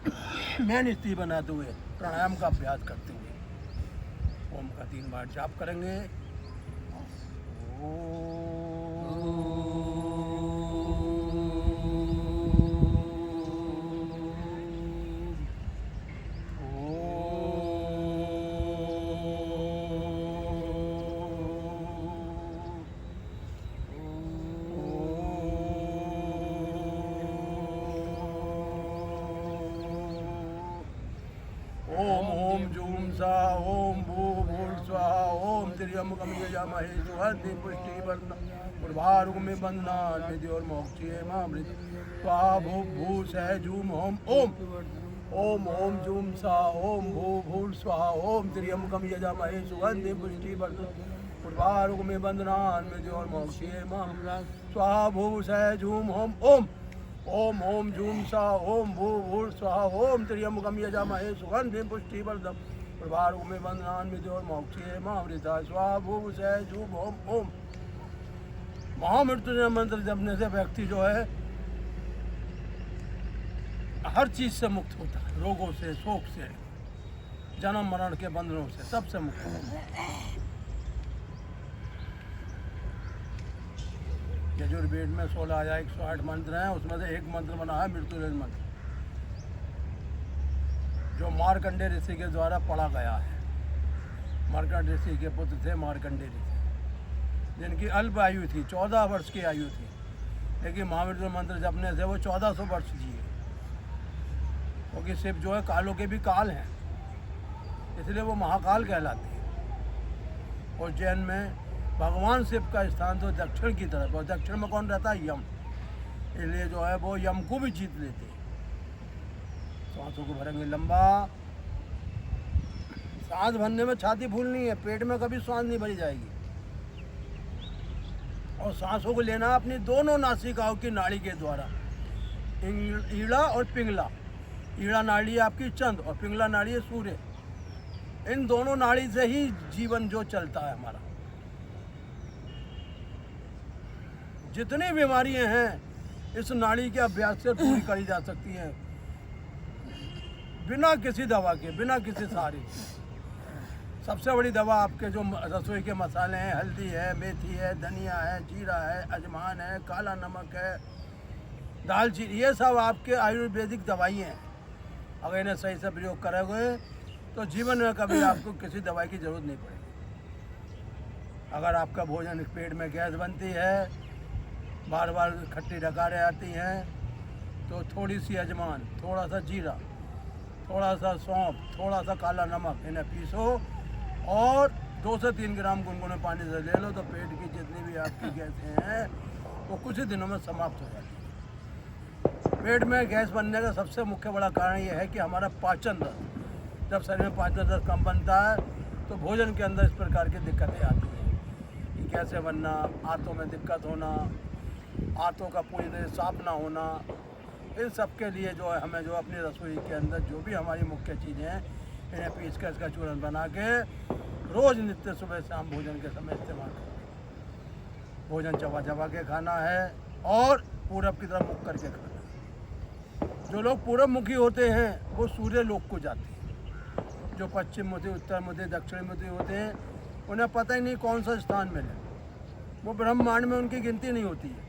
Main स्थिति बनाते हुए प्राणायाम का अभ्यास करते हुए ओम का 3 बार जाप करेंगे। ओम ओम जूम सा ओम भू भूर स्वाहा ओम त्र्यंबकम यजामहे सुगंधिं पुष्टिवर्धनम् उर्वारुकमिव बन्धनान् विद्योर् मोक्षयेमामृत स्वाहा भू भू सह जूम ओम ओम ओम ओम जूम सा ओम भू भूर स्वाहा ओम त्र्यंबकम यजामहे सुगंधिं पुष्टिवर्धनम् उर्वारुकमिव बन्धनान् विद्योर् मोक्षयेमामृत स्वाहा भू सह जूम ओम ओम ओम जूम सा ओम भू भूर स्वाहा ओम त्र्यंबकम यजामहे सुगंधिं पुष्टिवर्धनम् उर्वारुकमिव बन्धनान् विद्योर् मोक्षयेमामृता स्वाहा भू सह जूम ओम। महामृत्युंजय मंत्र जपने से व्यक्ति जो है हर चीज से मुक्त होता है, रोगों से, शोक से, जन्म मरण के बंधनों से, सबसे मुक्त होता है। यजुर्वेद में 16 या 108 मंत्र हैं, उसमें से एक मंत्र बना है मृत्युंजय मंत्र, जो मार्कंडेय ऋषि के द्वारा पढ़ा गया है। मार्कंडेय ऋषि के पुत्र थे मार्कंडेय ऋषि, जिनकी अल्प आयु थी, 14 वर्ष की आयु थी, लेकिन महामृत्युंजय मंत्र जपने से वो 1400 वर्ष जिए, क्योंकि शिव जो है कालों के भी काल हैं, इसलिए वो महाकाल कहलाते हैं। और जैन में भगवान शिव का स्थान तो दक्षिण की तरफ, और दक्षिण में कौन रहता है? यम, इसलिए जो है वो यम को भी जीत लेते हैं। सांसों को भरेंगे लंबा। सांस भरने में छाती फूलनी है, पेट में कभी सांस नहीं भरी जाएगी। और सांसों को लेना अपनी दोनों नासिकाओं की नाड़ी के द्वारा, ईड़ा और पिंगला। ईड़ा नाड़ी है आपकी चंद्र और पिंगला नाड़ी है सूर्य। इन दोनों नाड़ी से ही जीवन जो चलता है हमारा। जितनी बीमारियां हैं इस नाड़ी के अभ्यास से पूरी करी जा सकती हैं, बिना किसी दवा के, बिना किसी सहारे के। सबसे बड़ी दवा आपके जो रसोई के मसाले हैं, हल्दी है, मेथी है, धनिया है, जीरा है, अजवाइन है, काला नमक है, दालचीनी, ये सब आपके आयुर्वेदिक दवाइयाँ हैं। अगर इन्हें सही से प्रयोग करोगे तो जीवन में कभी आपको किसी दवाई की ज़रूरत नहीं पड़ेगी। अगर आपका भोजन पेट में गैस बनती है, बार बार खट्टी डकारें आती हैं, तो थोड़ी सी अजवाइन, थोड़ा सा जीरा, थोड़ा सा सौंफ, थोड़ा सा काला नमक, इन्हें पीसो और 2 से 3 ग्राम गुनगुने पानी से ले लो, तो पेट की जितनी भी आपकी गैसें हैं वो कुछ ही दिनों में समाप्त हो जाती है। पेट में गैस बनने का सबसे मुख्य बड़ा कारण ये है कि हमारा पाचन रस, जब शरीर में पाचन रस कम बनता है तो भोजन के अंदर इस प्रकार की दिक्कतें आती हैं कि कैसे बनना, आंतों में दिक्कत होना, आंतों का पूरी तरह साफ ना होना। इन सब के लिए जो है हमें जो अपनी रसोई के अंदर जो भी हमारी मुख्य चीज़ें हैं, इन्हें पीस कर इसका चूर्ण बना के रोज़ नित्य सुबह शाम भोजन के समय इस्तेमाल करें। भोजन चबा चबा के खाना है और पूरब की तरफ मुख करके खाना है। जो लोग पूरब मुखी होते हैं वो सूर्य लोक को जाते हैं। जो पश्चिम मुखी, उत्तर मुखी, दक्षिण मुखी होते हैं उन्हें पता ही नहीं कौन सा स्थान मिले, वो ब्रह्मांड में उनकी गिनती नहीं होती है।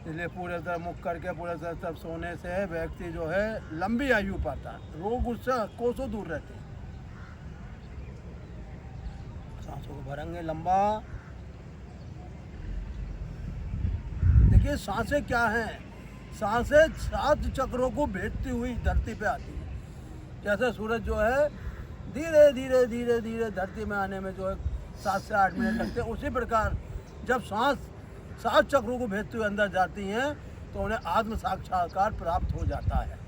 इसलिए पूरे तरह मुख करके पूरे तरफ सोने से व्यक्ति जो है लंबी आयु पाता है, रोग उससे कोसों दूर रहते हैं। सांसों को भरेंगे लंबा। देखिए सांसें क्या हैं? सांसें 7 चक्रों को भेदती हुई धरती पे आती है। जैसे सूरज जो है धीरे धीरे धीरे धीरे धरती में आने में जो है 7 से 8 मिनट लगते हैं, उसी प्रकार जब सांस 7 चक्रों को भेदते हुए अंदर जाती हैं तो उन्हें आत्म साक्षात्कार प्राप्त हो जाता है।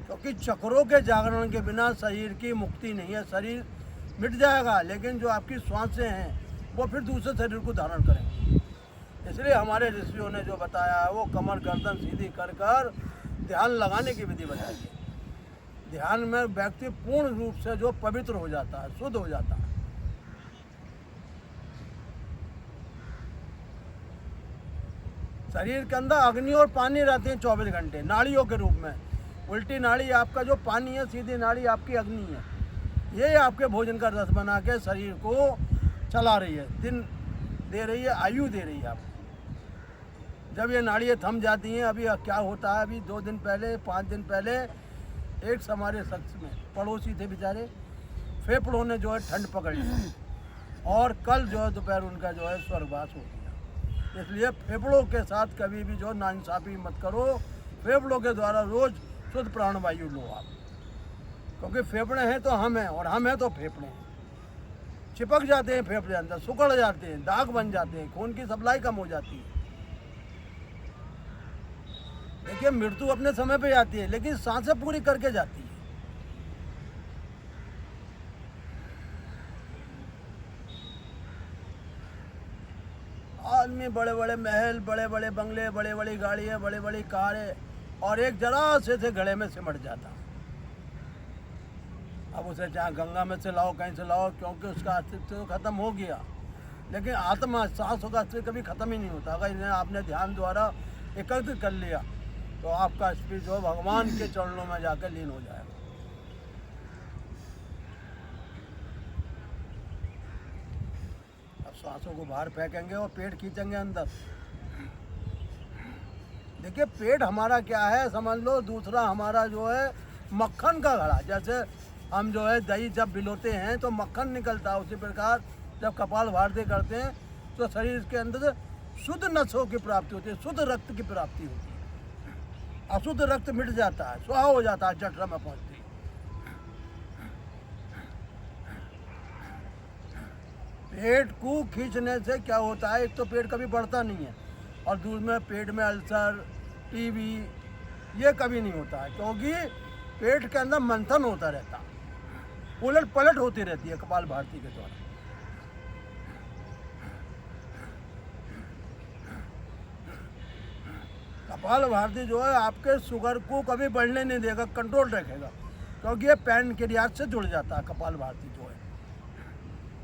क्योंकि चक्रों के जागरण के बिना शरीर की मुक्ति नहीं है। शरीर मिट जाएगा लेकिन जो आपकी श्वासें हैं वो फिर दूसरे शरीर को धारण करेंगे। इसलिए हमारे ऋषियों ने जो बताया है वो कमर गर्दन सीधी कर कर ध्यान लगाने की विधि बताई है। ध्यान में व्यक्ति पूर्ण रूप से जो पवित्र हो जाता है, शुद्ध हो जाता है। शरीर के अंदर अग्नि और पानी रहते हैं 24 घंटे नाड़ियों के रूप में। उल्टी नाड़ी आपका जो पानी है, सीधी नाड़ी आपकी अग्नि है। ये आपके भोजन का रस बना के शरीर को चला रही है, दिन दे रही है, आयु दे रही है आपको। जब ये नाड़ियाँ थम जाती हैं, अभी क्या होता है, अभी 2 दिन पहले 5 दिन पहले एक हमारे शख्स में पड़ोसी थे बेचारे, फेफड़ों ने जो है ठंड पकड़ ली और कल जो है दोपहर उनका जो है स्वर्गवास हो गया। इसलिए फेफड़ों के साथ कभी भी जो नाइंसाफ़ी मत करो। फेफड़ों के द्वारा रोज़ शुद्ध प्राणवायु लो आप, क्योंकि फेफड़े हैं तो हम हैं और हम हैं तो फेफड़े हैं। चिपक जाते हैं फेफड़े अंदर, सुकड़ जाते हैं, दाग बन जाते हैं, खून की सप्लाई कम हो जाती है। देखिए, मृत्यु अपने समय पे आती है, लेकिन सांसें पूरी करके जाती है। आदमी बड़े बड़े महल, बड़े बड़े बंगले, बड़े बड़ी गाड़ियाँ, बड़ी बड़ी कारें, और एक जरा से घड़े में सिमट जाता। अब उसे चाहे गंगा में से लाओ, कहीं से लाओ, क्योंकि उसका अस्तित्व तो खत्म हो गया। लेकिन आत्मा, सांसों का अस्तित्व कभी खत्म ही नहीं होता। अगर इन्हें आपने ध्यान द्वारा एकत्रित कर लिया तो आपका स्पिरिट जो भगवान के चरणों में जाकर लीन हो जाएगा। अब सांसों को बाहर फेंकेंगे और पेट खींचेंगे अंदर। देखिए, पेट हमारा क्या है समझ लो, दूसरा हमारा जो है मक्खन का घड़ा। जैसे हम जो है दही जब बिलोते हैं तो मक्खन निकलता है, उसी प्रकार जब कपाल भारती करते हैं तो शरीर के अंदर शुद्ध नसों की प्राप्ति होती है, शुद्ध रक्त की प्राप्ति होती है। अशुद्ध रक्त मिट जाता है, स्वाहा हो जाता है जठर में पहुंचती है। पेट को खींचने से क्या होता है, एक तो पेट कभी बढ़ता नहीं है, और दूसरे में पेट में अल्सर, टीबी ये कभी नहीं होता है, क्योंकि पेट के अंदर मंथन होता रहता है, उलट पलट होती रहती है कपाल भारती के द्वारा। कपाल भारती जो है आपके शुगर को कभी बढ़ने नहीं देगा, कंट्रोल रखेगा, क्योंकि ये पैनक्रियाज से जुड़ जाता है कपाल भारती जो है।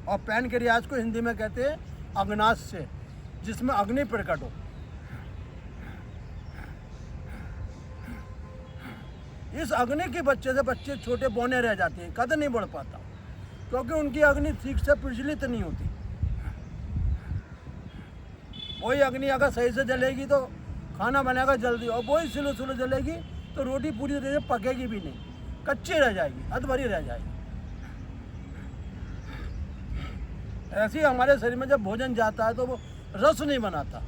और पैनक्रियाज को हिंदी में कहते हैं अग्नाशय, जिसमें अग्नि प्रकट हो। इस अग्नि की बच्चे से बच्चे छोटे बौने रह जाते हैं, कद नहीं बढ़ पाता, क्योंकि उनकी अग्नि ठीक से प्रज्वलित नहीं होती। वही अग्नि अगर सही से जलेगी तो खाना बनेगा जल्दी, और वही स्लो स्लो जलेगी तो रोटी पूरी तरह से पकेगी भी नहीं, कच्ची रह जाएगी, अधभरी रह जाएगी। ऐसे ही हमारे शरीर में जब भोजन जाता है तो वो रस नहीं बनाता,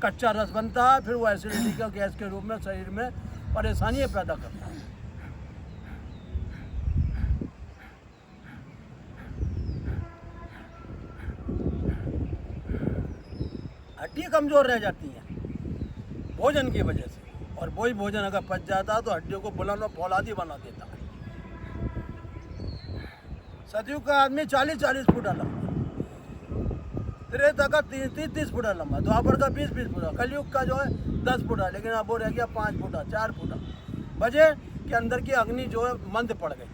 कच्चा रस बनता है, फिर वो एसिडिटी का गैस के रूप में शरीर में परेशानियाँ पैदा करता है। हड्डी कमजोर रह जाती हैं भोजन की वजह से, और वही भोजन अगर पच जाता है तो हड्डियों को बुलंद और फौलादी बना देता है। सतयुग का आदमी 40-40 फुट लंबा, त्रेता का 30-30 फुट लंबा, द्वापर का 20-20 फुट, कलयुग का जो है 10 फुट, लेकिन अब वो रह गया 5 फुट 4 फुट। वजह के अंदर की अग्नि जो है मंद पड़ गई।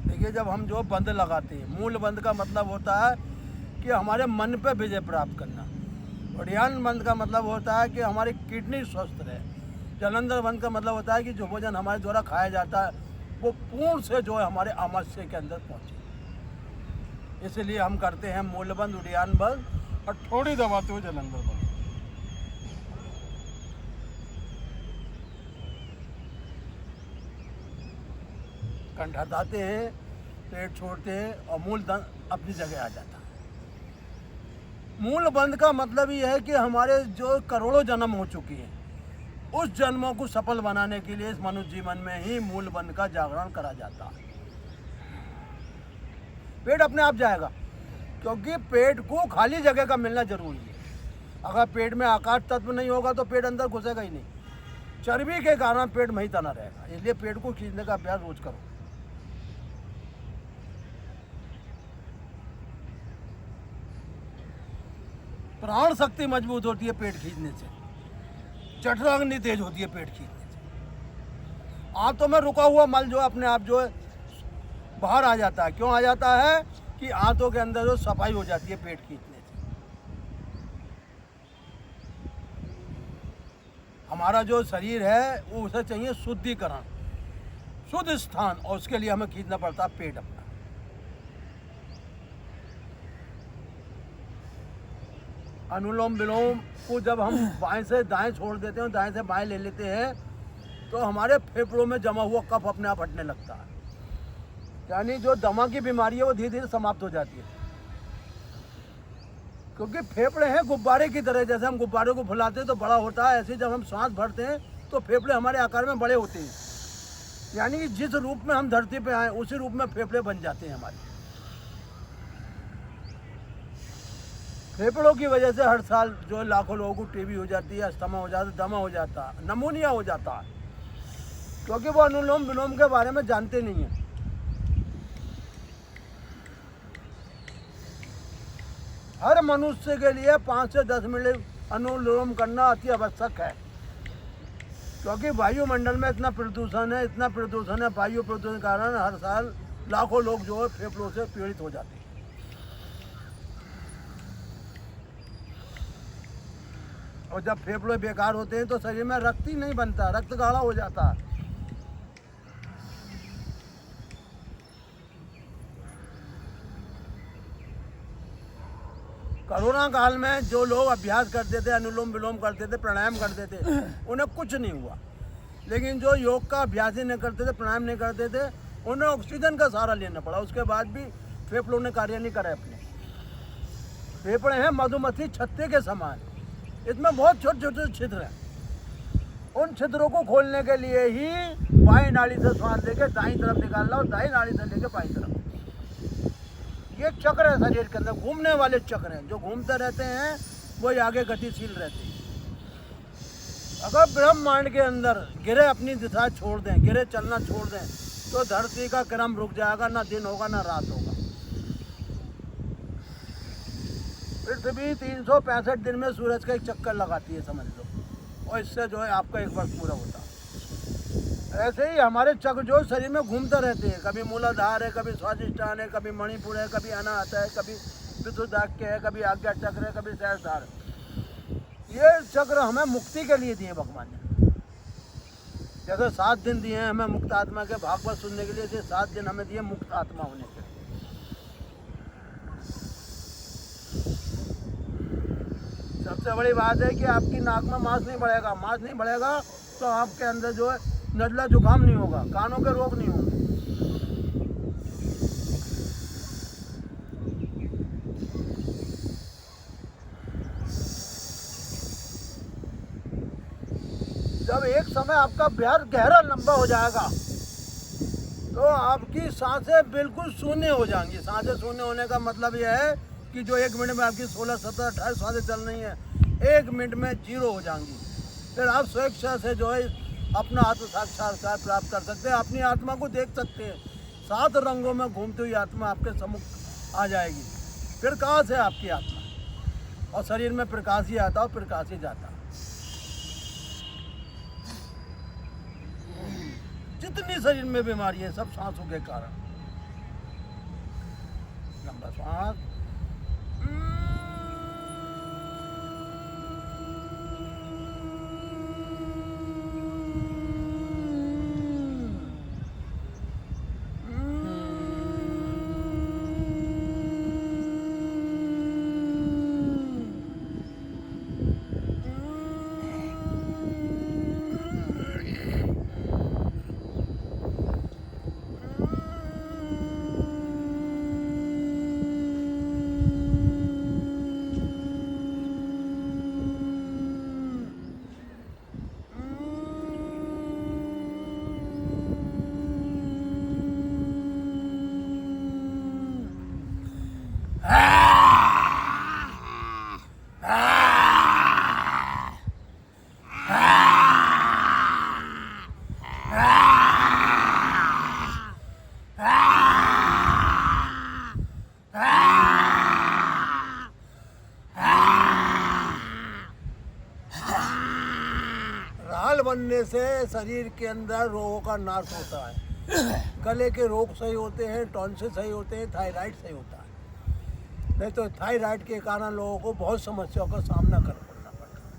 देखिए, जब हम जो बंद लगाते हैं, मूल बंद का मतलब होता है कि हमारे मन पे विजय प्राप्त करना, और ध्यान बंद का मतलब होता है कि हमारी किडनी स्वस्थ रहे। जलंधर बंद का मतलब होता है कि जो भोजन हमारे द्वारा खाया जाता है वो पूर्ण से जो है हमारे आमाशय के अंदर पहुँचे। इसलिए हम करते हैं मूलबंद, उड़ियान बंद, और थोड़ी दबाते हुए जलंधर बंद। कंठ हटाते हैं, पेट छोड़ते हैं, और मूल बंद अपनी जगह आ जाता है। मूल बंद का मतलब ये है कि हमारे जो करोड़ों जन्म हो चुकी हैं, उस जन्मों को सफल बनाने के लिए इस मनुष्य जीवन में ही मूल बंद का जागरण करा जाता है। पेट अपने आप जाएगा, क्योंकि पेट को खाली जगह का मिलना जरूरी है। अगर पेट में आकाश तत्व नहीं होगा तो पेट अंदर घुसेगा ही नहीं। चर्बी के कारण पेट वहीं तना रहेगा, इसलिए पेट को खींचने का अभ्यास रोज करो। प्राण शक्ति मजबूत होती है पेट खींचने से, जठराग्नि तेज होती है पेट खींचने से। आंतों में रुका हुआ मल जो अपने आप जो है बाहर आ जाता है। क्यों आ जाता है? कि आंतों के अंदर जो सफाई हो जाती है पेट खींचने से। हमारा जो शरीर है वो उसे चाहिए शुद्धिकरण, शुद्ध स्थान, और उसके लिए हमें खींचना पड़ता है पेट अपना। अनुलोम विलोम को जब हम बाएं से दाएं छोड़ देते हैं, दाएं से बाएं ले लेते हैं, तो हमारे फेफड़ों में जमा हुआ कफ अपने आप हटने लगता है, यानी जो दमा की बीमारी है वो धीरे धीरे समाप्त हो जाती है। क्योंकि फेफड़े हैं गुब्बारे की तरह, जैसे हम गुब्बारे को फुलाते हैं तो बड़ा होता है, ऐसे जब हम सांस भरते हैं तो फेफड़े हमारे आकार में बड़े होते हैं, यानी कि जिस रूप में हम धरती पे आए उसी रूप में फेफड़े बन जाते हैं हमारे। फेफड़ों की वजह से हर साल जो लाखों लोगों को टीबी हो जाती है, अस्थमा हो जाता है, दमा हो जाता है, नमूनिया हो जाता है, क्योंकि वो अनुलोम विलोम के बारे में जानते नहीं हैं। हर मनुष्य के लिए 5 से 10 मिनट अनुलोम करना अति आवश्यक है, क्योंकि वायुमंडल में इतना प्रदूषण है, वायु प्रदूषण के कारण हर साल लाखों लोग जो है फेफड़ों से पीड़ित हो जाते हैं। और जब फेफड़े बेकार होते हैं तो शरीर में रक्त ही नहीं बनता, रक्त गाढ़ा हो जाता है। कोरोना काल में जो लोग अभ्यास करते थे, अनुलोम विलोम करते थे, प्राणायाम करते थे, उन्हें कुछ नहीं हुआ। लेकिन जो योग का अभ्यास ही नहीं करते थे, प्राणायाम नहीं करते थे, उन्हें ऑक्सीजन का सहारा लेना पड़ा। उसके बाद भी फेफड़ों ने कार्य नहीं करे अपने। फेफड़े हैं मधुमक्खी छत्ते के समान, इसमें बहुत छोटे छोटे छिद्र हैं। उन छिद्रों को खोलने के लिए ही बाएं नाड़ी से सांस लेके दाईं तरफ निकालना और दाईं नाड़ी से लेके बाईं तरफ। ये चक्र है शरीर के अंदर, घूमने वाले चक्र हैं, जो घूमते रहते हैं वही आगे गतिशील रहते हैं। अगर ब्रह्मांड के अंदर गिरे अपनी दिशा छोड़ दें, गिरे चलना छोड़ दें, तो धरती का क्रम रुक जाएगा, ना दिन होगा ना रात होगा। पृथ्वी 365 दिन में सूरज का एक चक्कर लगाती है समझ लो, और इससे जो है आपका एक वर्ष पूरा होता है। ऐसे ही हमारे चक्र जो शरीर में घूमते रहते हैं, कभी मूलाधार है, कभी स्वादिष्ठान है, कभी मणिपुर है, कभी अनाहत है, कभी विशुद्धाक्य है, कभी आज्ञा चक्र है, कभी सहस्त्रार है। ये चक्र हमें मुक्ति के लिए दिए भगवान ने। जैसे 7 दिन दिए हैं हमें मुक्त आत्मा के भागवत सुनने के लिए, 7 दिन हमें दिए मुक्त आत्मा होने के लिए। सबसे बड़ी बात है कि आपकी नाक में मांस नहीं बढ़ेगा। मांस नहीं बढ़ेगा तो आपके अंदर जो है नजला जुकाम नहीं होगा, कानों के रोग नहीं होंगे। जब एक समय आपका प्यार गहरा लंबा हो जाएगा तो आपकी सांसें बिल्कुल शून्य हो जाएंगी। सांसें शून्य होने का मतलब यह है कि जो 1 मिनट में आपकी 16, 17, 18 सांसें चल रही हैं, 1 मिनट में 0 हो जाएंगी। फिर आप स्वेच्छा से जो है अपना आत्म साक्षात्कार प्राप्त कर सकते हैं, अपनी आत्मा को देख सकते हैं। 7 रंगों में घूमती हुई आत्मा आपके सम्मुख आ जाएगी। प्रकाश है आपकी आत्मा, और शरीर में प्रकाश ही आता और प्रकाश ही जाता। जितनी शरीर में बीमारी है सब सांसों के कारण। लंबा सांस, बनने से शरीर के अंदर रोगों का नाश होता है। गले के रोग सही होते हैं, टॉन्सिल सही होते हैं, थायराइड सही होता है। नहीं तो थायराइड के कारण लोगों को बहुत समस्याओं का सामना करना पड़ता है।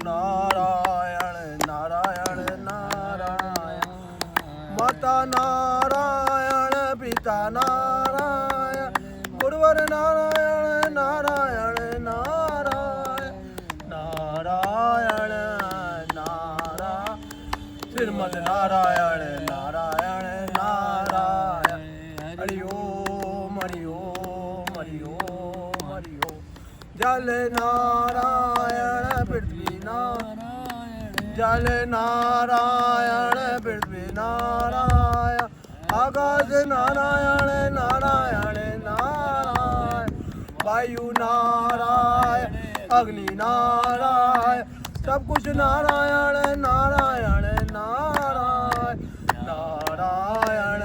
नारायण नारायण नारायण, माता नारायण, पिता नारायण, गुरुवर नारायण नारायण नारायण नारायण नारायण, श्रीमद नारायण नारायण नारायण, हरि ओम हरि ओम हरि ओम हरि ओम। जल नारायण पृथ्वी नारायण, जल नारायण पृथ्वी नारायण, आकाश नारायण नारायण नारायण, वायु नारायण, अग्नि नारायण, सब कुछ नारायण नारायण नारायण नारायण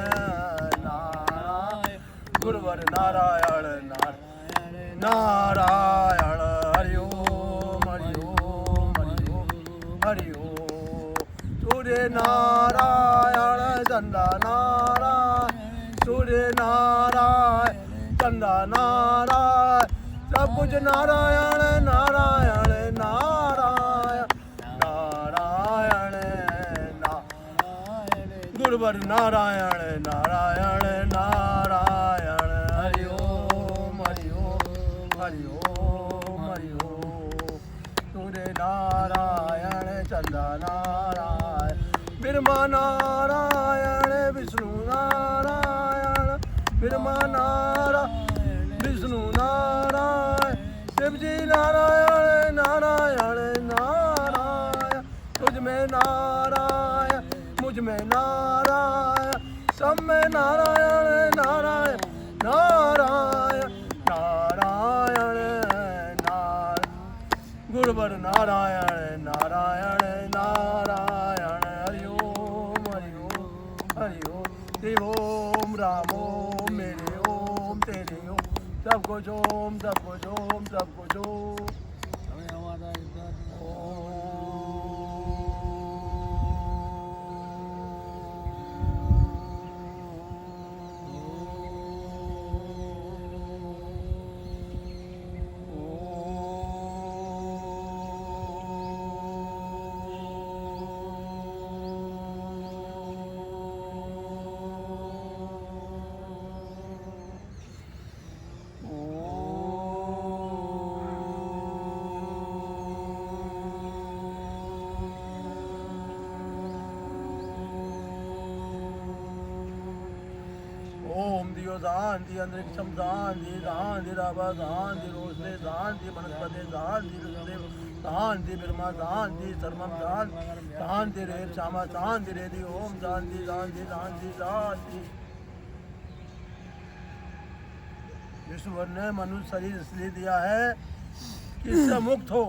नारायण, गुरुवर नारायण नारायण नारायण, हरि ओम हरि ओम हरि ओम हरि ओम। सूर्य नारायण, चंद्र नारायण, सूर्य नारायण, चंद्र नारायण, सब कुछ नारायण नारायण नारायण नारायण नारायण, गुरुवर नारायण नारायण नारायण, हरि ओम हरि ओम हरि ओम हरि ओम। सूर्य नारायण, चंद्र नारायण, ब्रह्मा नारायण, विष्णु नारायण, ब्रह्मा नारायण, विष्णु नारायण, शिव जी नारायण नारायण नारायण, तुझ में नारायण, मुझ में नारायण, सब में नारायण नारायण नारायण नारायण नारायण, गुरुवर नारायण नारायण नारायण, हरि ओम हरि ओम हरि ओम। शिव ओम राम ओम मेरे ओम तेरे ओम, सब कुछ ओम सब कुछ ओम सब कुछ ओम। ओम दियो शांति, अंतरिक्षम शांति, शांति राभा शांति, रोशनी शांति, वनस्पति शांति, ऋषदेव शांति, ब्रह्मा शांति, सर्वम शांति, शांति रेव श्यामा शांति रेदि, ओम शांति शांति शांति शांति। ईश्वर ने मनुष्य शरीर इसलिए दिया है कि इससे मुक्त हो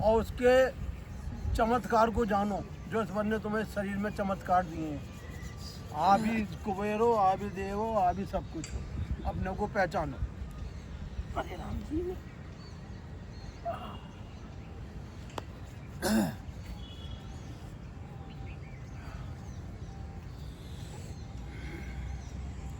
और उसके चमत्कार को जानो, जो ईश्वर ने तुम्हें शरीर में चमत्कार दिए हैं। आप ही कुबेर हो, आप ही देव हो, आप ही सब कुछ हो, अपने को पहचानो। हरे राम जी।